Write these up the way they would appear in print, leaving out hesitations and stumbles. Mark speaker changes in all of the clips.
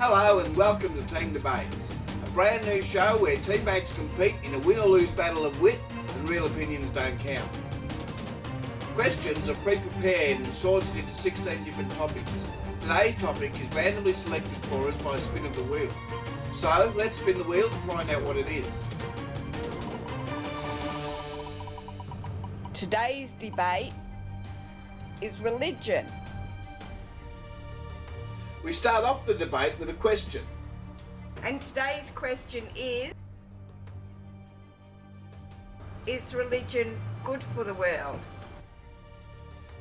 Speaker 1: Hello and welcome to Team Debates, a brand new show where teammates compete in a win or lose battle of wit and real opinions don't count. Questions are pre-prepared and sorted into 16 different topics. Today's topic is randomly selected for us by a spin of the wheel. So let's spin the wheel to find out what it is.
Speaker 2: Today's debate is religion.
Speaker 1: We start off the debate with a question.
Speaker 2: And today's question is religion good for the world?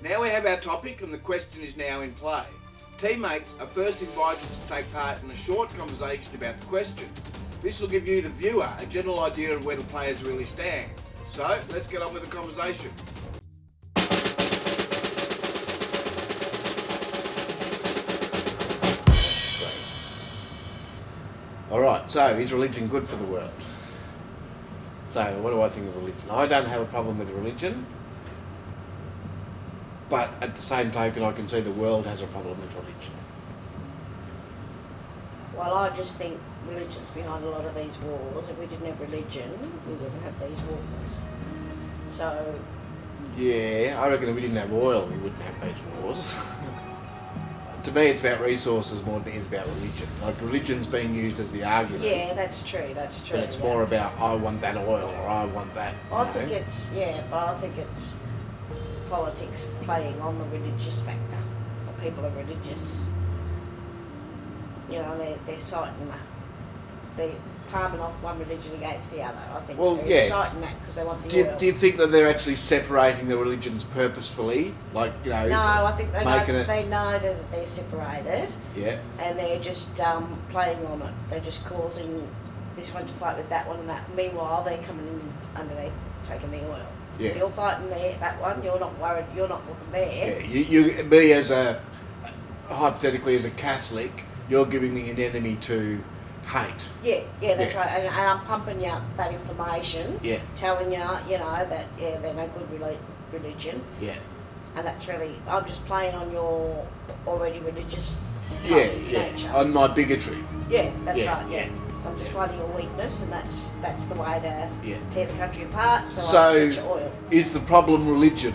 Speaker 1: Now we have our topic and the question is now in play. Teammates are first invited to take part in a short conversation about the question. This will give you, the viewer, a general idea of where the players really stand. So let's get on with the conversation. Alright, so is religion good for the world? So what do I think of religion? I don't have a problem with religion, but at the same token I can see the world has a problem with religion.
Speaker 3: Well, I just think religion's behind a lot of these wars. If we didn't have religion, we wouldn't have these wars. So...
Speaker 1: Yeah, I reckon if we didn't have oil, we wouldn't have these wars. To me, it's about resources more than it is about religion. Like, religion's being used as the argument.
Speaker 3: Yeah, that's true.
Speaker 1: But it's more about, I want that oil, or I want that.
Speaker 3: I think it's politics playing on the religious factor. The people are religious. You know, they're citing that. They're palming off one religion against the other. I think they're citing that because they want the oil.
Speaker 1: Do you think that they're actually separating the religions purposefully? Like, you know...
Speaker 3: No, I think they know that they're separated.
Speaker 1: Yeah.
Speaker 3: And they're just playing on it. They're just causing this one to fight with that one and that. Meanwhile, they're coming in underneath, taking the oil.
Speaker 1: Yeah.
Speaker 3: If you're fighting that one, you're not worried, you're not looking there.
Speaker 1: Yeah, me as hypothetically as a Catholic, you're giving me an enemy to hate.
Speaker 3: Yeah, that's right. And I'm pumping you that information, telling you, that, they're no good religion.
Speaker 1: Yeah.
Speaker 3: And that's really, I'm just playing on your already religious nature.
Speaker 1: On my bigotry.
Speaker 3: Yeah, that's right, yeah. I'm just finding your weakness, and that's the way to tear the country apart, so I get your oil.
Speaker 1: Is the problem religion?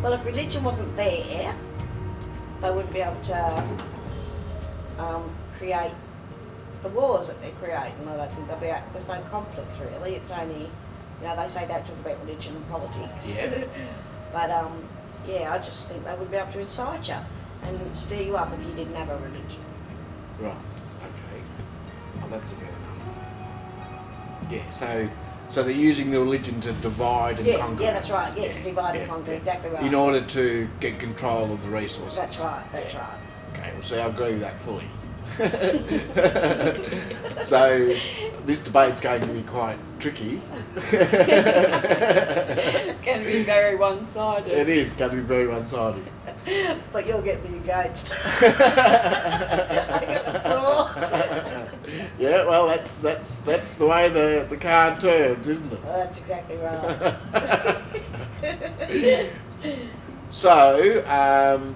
Speaker 3: Well, if religion wasn't there, they wouldn't be able to create the wars that they're creating. I don't think there's no conflict really. It's only, they say don't talk about religion and politics.
Speaker 1: Yeah.
Speaker 3: But I just think they wouldn't be able to incite you and stir you up if you didn't have a religion.
Speaker 1: Right. Okay. Oh, that's fair enough. Yeah. So they're using the religion to divide and conquer.
Speaker 3: Yeah, that's right. Yeah, to divide and conquer. Exactly right.
Speaker 1: In order to get control of the resources.
Speaker 3: That's right. That's right.
Speaker 1: Okay. Well, see, I agree with that fully. So this debate's going to be quite tricky.
Speaker 2: Going to be very one-sided.
Speaker 1: It is going to be very one-sided.
Speaker 3: But you'll get the engaged.
Speaker 1: Yeah, well, that's the way the card turns, isn't it?
Speaker 3: That's exactly right.
Speaker 1: So,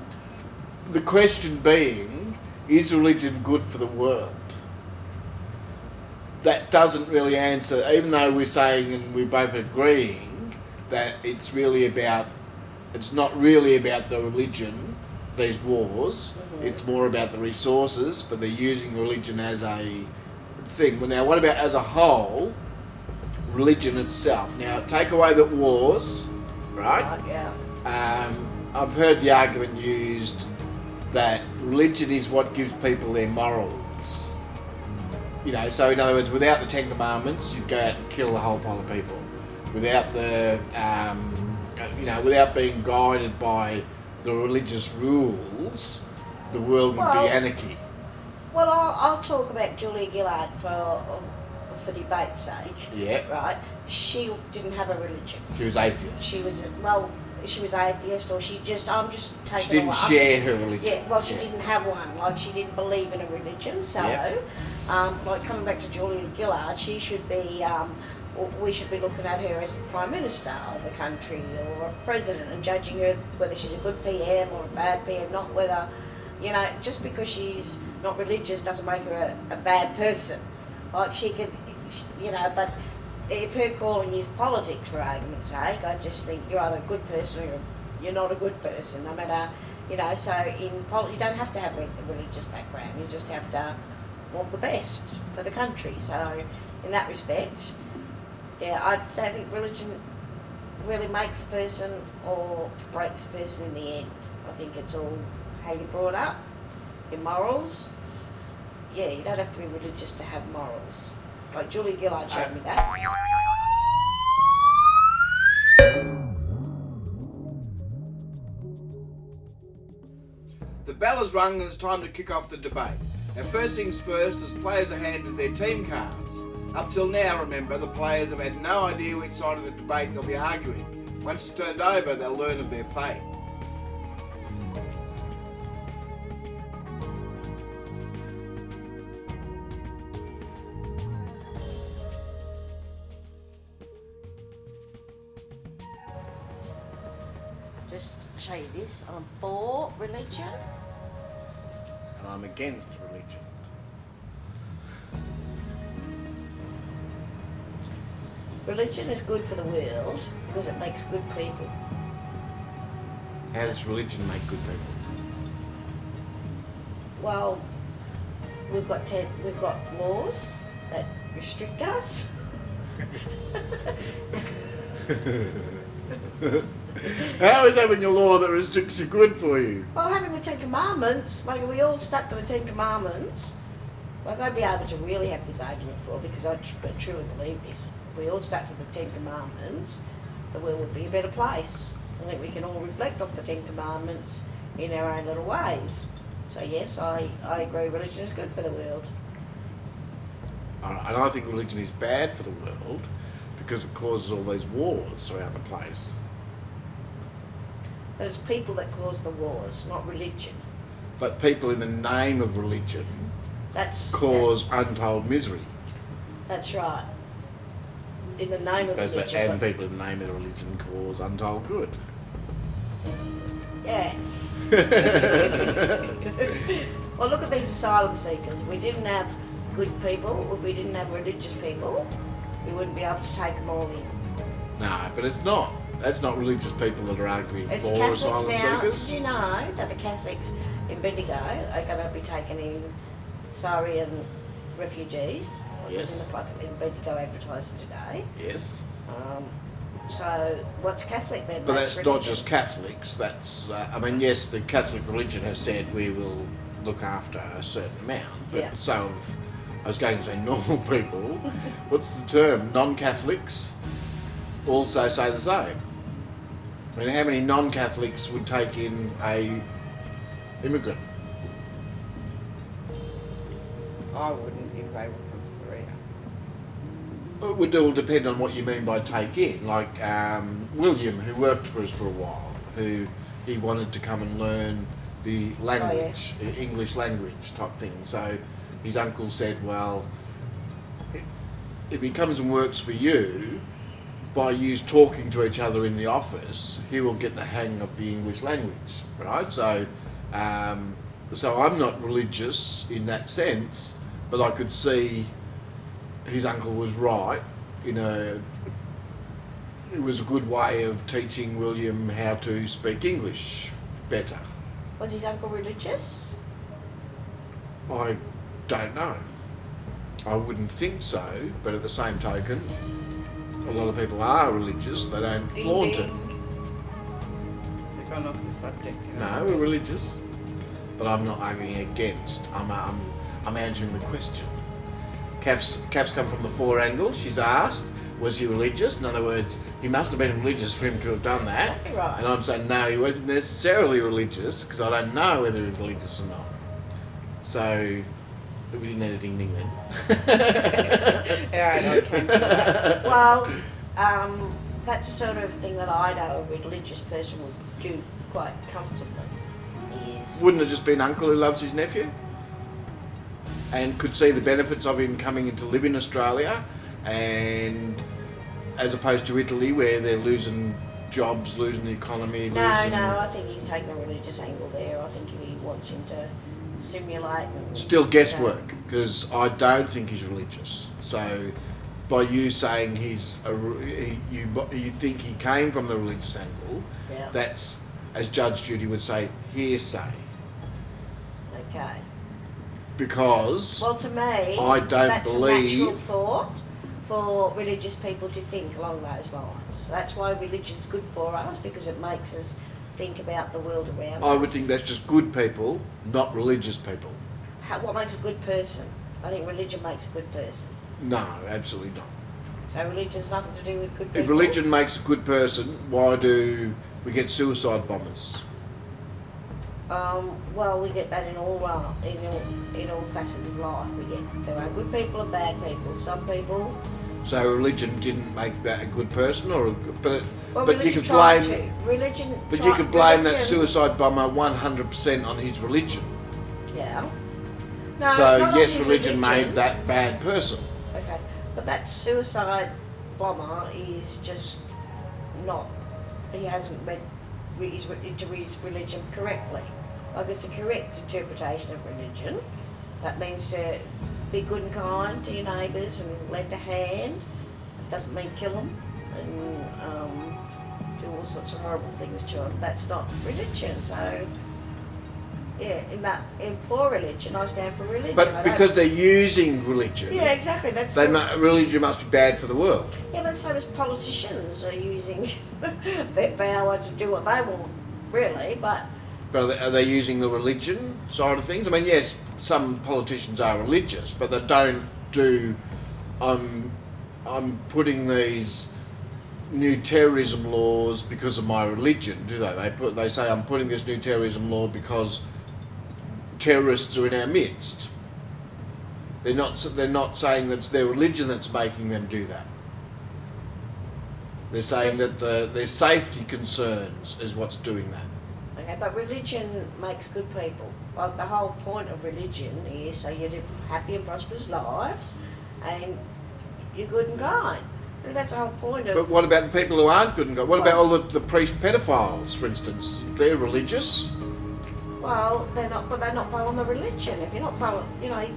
Speaker 1: the question being, is religion good for the world? That doesn't really answer, even though we're saying and we're both agreeing that it's not really about the religion, these wars, it's more about the resources, but they're using religion as a thing. Well, now, what about as a whole, religion itself? Now, take away the wars, right?
Speaker 3: Yeah.
Speaker 1: I've heard the argument used that religion is what gives people their morals. So in other words, without the Ten Commandments, you'd go out and kill a whole pile of people. Without the, without being guided by the religious rules, the world would be anarchy.
Speaker 3: Well, I'll talk about Julia Gillard for debate's sake.
Speaker 1: Yeah.
Speaker 3: Right. She didn't have a religion.
Speaker 1: She was atheist.
Speaker 3: She was atheist, or I'm just taking.
Speaker 1: She didn't share her religion.
Speaker 3: Yeah. Well, she didn't have one. Like, she didn't believe in a religion. So, like, coming back to Julia Gillard, she should be we should be looking at her as the Prime Minister of a country or a President and judging her whether she's a good PM or a bad PM, not whether, you know, just because she's not religious doesn't make her a bad person. Like she could, you know, but if her calling is politics, for argument's sake, I just think you're either a good person or you're not a good person, no matter, you know, so you don't have to have a religious background, you just have to want the best for the country. So in that respect, yeah, I don't think religion really makes a person or breaks a person in the end. I think it's all how you're brought up, your morals. Yeah, you don't have to be religious to have morals. Like Julia Gillard showed me that.
Speaker 1: The bell has rung and it's time to kick off the debate. Now, first things first, as players are handed their team cards. Up till now, remember, the players have had no idea which side of the debate they'll be arguing. Once it's turned over, they'll learn of their fate.
Speaker 3: Just show you this. I'm for religion.
Speaker 1: And I'm against religion.
Speaker 3: Religion is good for the world because it makes good people.
Speaker 1: How does religion make good people?
Speaker 3: Well, we've got laws that restrict us.
Speaker 1: How is having a law that restricts you good for you?
Speaker 3: Well, having the Ten Commandments, like if we all stuck to the Ten Commandments, like I'd be able to really have this argument for, because I truly believe this. If we all stuck to the Ten Commandments, the world would be a better place. I think we can all reflect off the Ten Commandments in our own little ways. So yes, I agree religion is good for the world.
Speaker 1: And I think religion is bad for the world because it causes all these wars around the place.
Speaker 3: But it's people that cause the wars, not religion.
Speaker 1: But people in the name of religion cause untold misery.
Speaker 3: That's right. In the name of religion.
Speaker 1: And people in the name of religion cause untold good.
Speaker 3: Yeah. Well, look at these asylum seekers. If we didn't have good people, if we didn't have religious people, we wouldn't be able to take them all in.
Speaker 1: No, but it's not. That's not religious people that are arguing
Speaker 3: It's
Speaker 1: for
Speaker 3: Catholics
Speaker 1: asylum
Speaker 3: now.
Speaker 1: seekers.
Speaker 3: Do you know that the Catholics in Bendigo are going to be taking in Syrian refugees?
Speaker 1: Yes.
Speaker 3: It was in the Bendigo advertising today.
Speaker 1: Yes.
Speaker 3: So what's Catholic then?
Speaker 1: But that's not just Catholics. That's, I mean, yes, the Catholic religion has said we will look after a certain amount, but
Speaker 3: Yeah.
Speaker 1: so have, I was going to say normal people. What's the term? Non-Catholics also say the same. I mean, how many non-Catholics would take in a immigrant?
Speaker 2: I wouldn't if they were from Syria.
Speaker 1: It would all depend on what you mean by take in. Like William, who worked for us for a while, who he wanted to come and learn the language, English language type thing. So his uncle said, well, if he comes and works for you, by you talking to each other in the office, he will get the hang of the English language, right? So, so I'm not religious in that sense, but I could see his uncle was right. You know, it was a good way of teaching William how to speak English better.
Speaker 3: Was his uncle religious?
Speaker 1: I don't know. I wouldn't think so, but at the same token, a lot of people are religious. They don't flaunt it.
Speaker 2: They've gone off the subject. You know.
Speaker 1: No, we're religious, but I'm not arguing against. I'm answering the question. Kath's come from the four angles. She's asked, was he religious? In other words, he must have been religious for him to have done that.
Speaker 3: Exactly right.
Speaker 1: And I'm saying, no, he wasn't necessarily religious, because I don't know whether he was religious or not. So, we didn't need a ding ding then.
Speaker 2: Alright, I came to that.
Speaker 3: Well, that's the sort of thing that I know a religious person would do quite comfortably. Is
Speaker 1: Wouldn't it just be an uncle who loves his nephew? And could see the benefits of him coming in to live in Australia and as opposed to Italy, where they're losing jobs, losing the economy.
Speaker 3: No,
Speaker 1: losing...
Speaker 3: I think he's taking a religious angle there. I think he wants him to simulate. And,
Speaker 1: Still guesswork, because I don't think he's religious. So, by you saying you think he came from the religious angle,
Speaker 3: Yeah.
Speaker 1: that's, as Judge Judy would say, hearsay.
Speaker 3: Okay.
Speaker 1: Because
Speaker 3: Well, to me,
Speaker 1: I don't
Speaker 3: that's
Speaker 1: believe-
Speaker 3: a natural thought for religious people to think along those lines. That's why religion's good for us, because it makes us think about the world around us.
Speaker 1: I would think that's just good people, not religious people.
Speaker 3: What makes a good person? I think religion makes a good person.
Speaker 1: No, absolutely not.
Speaker 3: So religion's nothing to do with good people.
Speaker 1: If religion makes a good person, why do we get suicide bombers?
Speaker 3: Well, we get that in all facets of life. There are good people and bad people. Some people.
Speaker 1: So religion didn't make that a good person, but you
Speaker 3: Religion
Speaker 1: could
Speaker 3: tried
Speaker 1: blame.
Speaker 3: to. Religion.
Speaker 1: But you could blame that
Speaker 3: religion-
Speaker 1: suicide bomber 100% on his religion.
Speaker 3: Yeah. No,
Speaker 1: So
Speaker 3: not on
Speaker 1: yes,
Speaker 3: his
Speaker 1: religion made that bad person.
Speaker 3: Okay, but that suicide bomber is just not. He hasn't read his religion correctly. Like, it's a correct interpretation of religion. That means to be good and kind to your neighbours and lend a hand. It doesn't mean kill them and do all sorts of horrible things to them. That's not religion. So yeah, for religion, I stand for religion.
Speaker 1: But because they're using religion,
Speaker 3: yeah, exactly. That's
Speaker 1: religion must be bad for the world.
Speaker 3: yeah, but so does politicians are using their power to do what they want, really. But
Speaker 1: But are they using the religion side of things? I mean, yes, some politicians are religious, but they don't do. I'm putting these new terrorism laws because of my religion, do they? They say I'm putting this new terrorism law because terrorists are in our midst. They're not saying that it's their religion that's making them do that. They're saying
Speaker 3: Yes.
Speaker 1: that their safety concerns is what's doing that.
Speaker 3: okay, but religion makes good people. Like, the whole point of religion is so you live happy and prosperous lives, and you're good and kind. I mean, that's the whole point of.
Speaker 1: But what about the people who aren't good and good? What about
Speaker 3: Well-
Speaker 1: all the priest pedophiles, for instance? They're religious.
Speaker 3: Well, they're not, but they're not following the religion. If you're not following,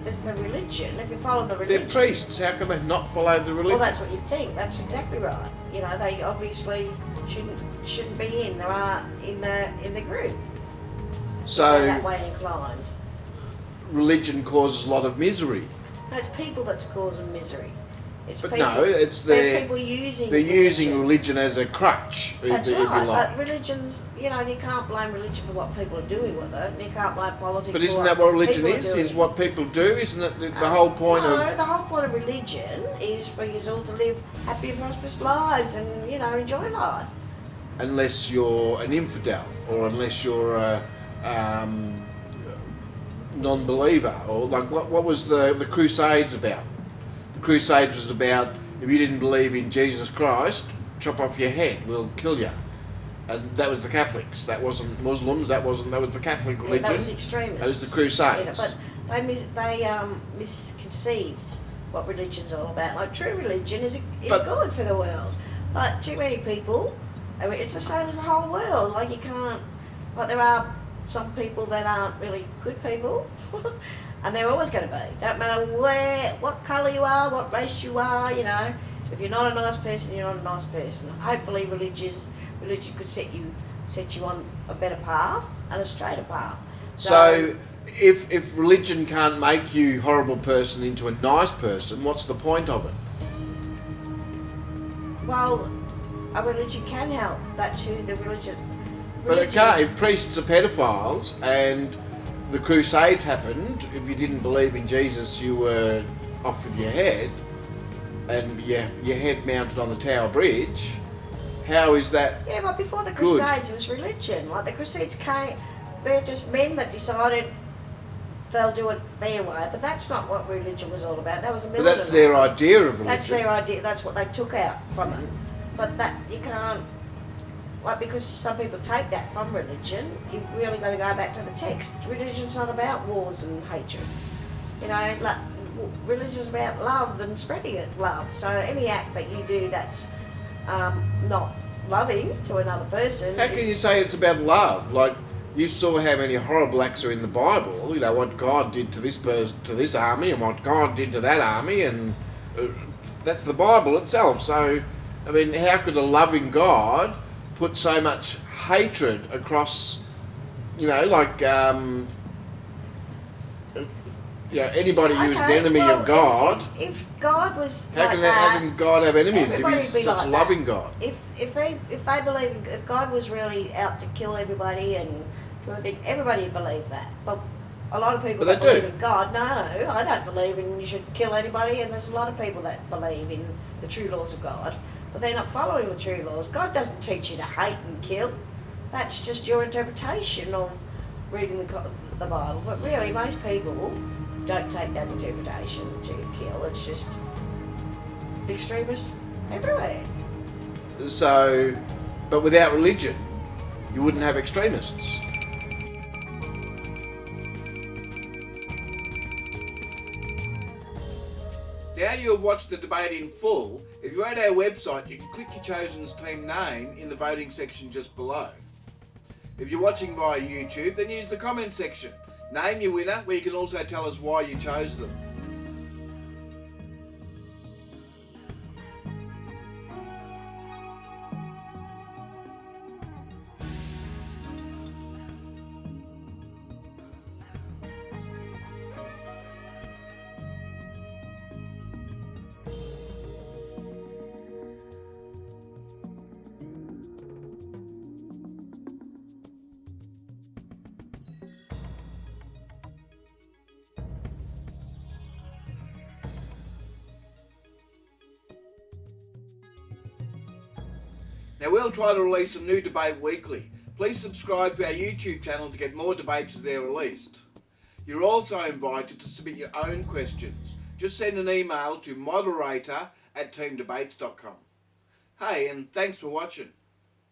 Speaker 3: there's the religion. If you're following the religion,
Speaker 1: They're priests. How can they not follow the religion?
Speaker 3: well, that's what you think. That's exactly right. They obviously shouldn't be in. There are in the group. They're
Speaker 1: So
Speaker 3: that way inclined.
Speaker 1: religion causes a lot of misery.
Speaker 3: No, it's people that's causing misery. It's
Speaker 1: But
Speaker 3: people.
Speaker 1: no, it's
Speaker 3: they're people using.
Speaker 1: they're using religion as a crutch,
Speaker 3: That's
Speaker 1: if you
Speaker 3: right.
Speaker 1: like.
Speaker 3: But religion's, you can't blame religion for what people are doing with it, and you can't blame politics.
Speaker 1: But
Speaker 3: for
Speaker 1: isn't that what religion
Speaker 3: people are
Speaker 1: is?
Speaker 3: doing.
Speaker 1: Is what people do? Isn't it the whole point
Speaker 3: no,
Speaker 1: of?
Speaker 3: the whole point of religion is for you all to live happy and prosperous lives and enjoy life.
Speaker 1: Unless you're an infidel, or unless you're a non-believer, or like what was the Crusades about? The Crusades was about, if you didn't believe in Jesus Christ, chop off your head, we'll kill you. And that was the Catholics. That wasn't Muslims. That was the Catholic religion.
Speaker 3: Yeah, that was the extremists.
Speaker 1: That was the Crusades.
Speaker 3: But they misconceived what religion's all about. Like, true religion is
Speaker 1: But-
Speaker 3: good for the world, but too many people. It's the same as the whole world. Like, you can't. Like, there are some people that aren't really good people, and they're always going to be. Don't matter what colour you are, what race you are. If you're not a nice person, you're not a nice person. Hopefully, religion could set you on a better path and a straighter path.
Speaker 1: So if religion can't make you a horrible person into a nice person, what's the point of it?
Speaker 3: Well, a religion can help. That's who the religion.
Speaker 1: But it can't. If priests are pedophiles and the Crusades happened, if you didn't believe in Jesus, you were off with your head, and your head mounted on the Tower Bridge. How is that?
Speaker 3: Yeah, but before the
Speaker 1: Good.
Speaker 3: Crusades, it was religion. Like, the Crusades came, they're just men that decided they'll do it their way. But that's not what religion was all about. That was a
Speaker 1: But
Speaker 3: militant.
Speaker 1: that's their idea of religion.
Speaker 3: That's their idea. That's what they took out from it. But that you can't. Like, because some people take that from religion, you've really got to go back to the text. Religion's not about wars and hatred. Religion's about love and spreading it, love. So any act that you do that's not loving to another person.
Speaker 1: How can you say it's about love? Like, you saw how many horrible acts are in the Bible. You know what God did to this person, to this army, and what God did to that army, and that's the Bible itself. So, I mean, how could a loving God put so much hatred across? You know, like anybody who's an enemy of God.
Speaker 3: If God was
Speaker 1: How
Speaker 3: like
Speaker 1: can
Speaker 3: that,
Speaker 1: how can God have enemies if
Speaker 3: everybody
Speaker 1: He's
Speaker 3: would be
Speaker 1: such
Speaker 3: like
Speaker 1: a
Speaker 3: that.
Speaker 1: loving God?
Speaker 3: If they believe, if God was really out to kill everybody and do everything, everybody would believe that. But a lot of people
Speaker 1: But
Speaker 3: that
Speaker 1: they do.
Speaker 3: believe in God, no, I don't believe in you should kill anybody, and there's a lot of people that believe in the true laws of God, but they're not following the true laws. God doesn't teach you to hate and kill. That's just your interpretation of reading the Bible. But really, most people don't take that interpretation to kill. It's just extremists everywhere.
Speaker 1: So, but without religion, you wouldn't have extremists. Now you have watched the debate in full. If you're at our website, you can click your chosen team name in the voting section just below. If you're watching via YouTube, then use the comment section. Name your winner, where you can also tell us why you chose them. Now we'll try to release a new debate weekly. Please subscribe to our YouTube channel to get more debates as they're released. You're also invited to submit your own questions. Just send an email to moderator@teamdebates.com. Hey, and thanks for watching.